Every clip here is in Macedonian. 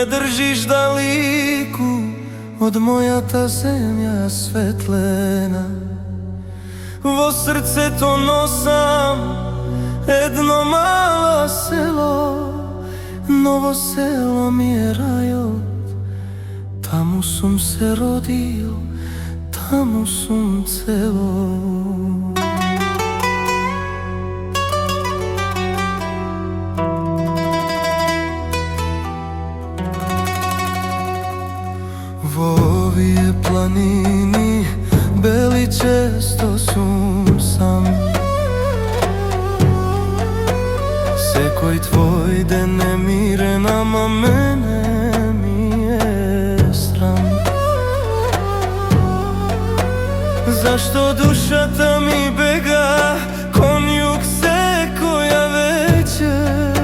ме држиш далеку од мојата земја светлена. Во срцето носам едно мало село, ново село ми е рајот. Таму сум се родил, таму сум цело. Во овие планини бели често сум сам. Секој твој ден е мирен, ама мене ми е срам. Зашто душата ми бега кон југ секоја вечер,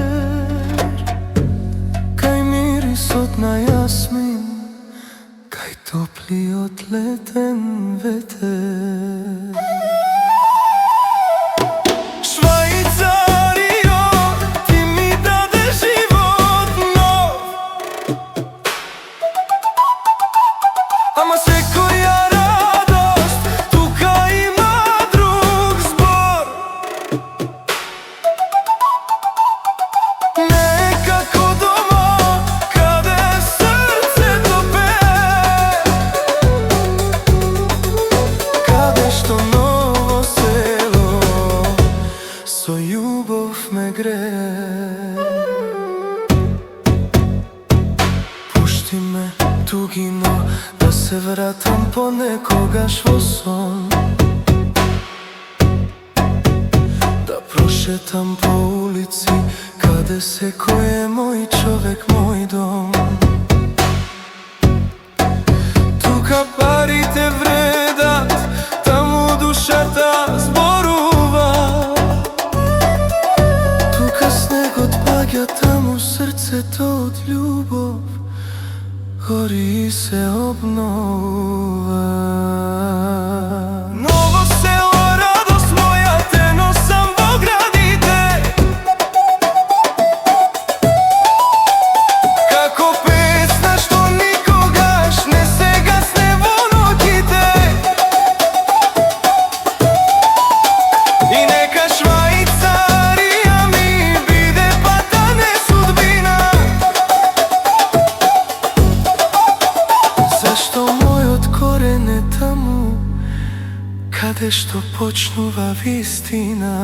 кај мирисот на јасмин, кај топлиот летен ветер. Швајцарио, ти ми даде живот нов, ама секоја радост тука има друг збор. Не е како дома, каде срцето пее, каде што ново село со љубов ме грее. Пушти ме тугино да се вратам понекогаш во сон, да прошетам по улици каде секој е мој човек, мој дом. Тука парите вредат, таму душата зборува. Тука снегот паѓа, таму срцето од љубов гори и се обнова. Ново село, радост моја, те носам во градите, како песна што никогаш не се гасне во ноќите. И нека Швајцарија ми биде пат, а не судбина, зашто мојот корен е таму каде што почнува вистината.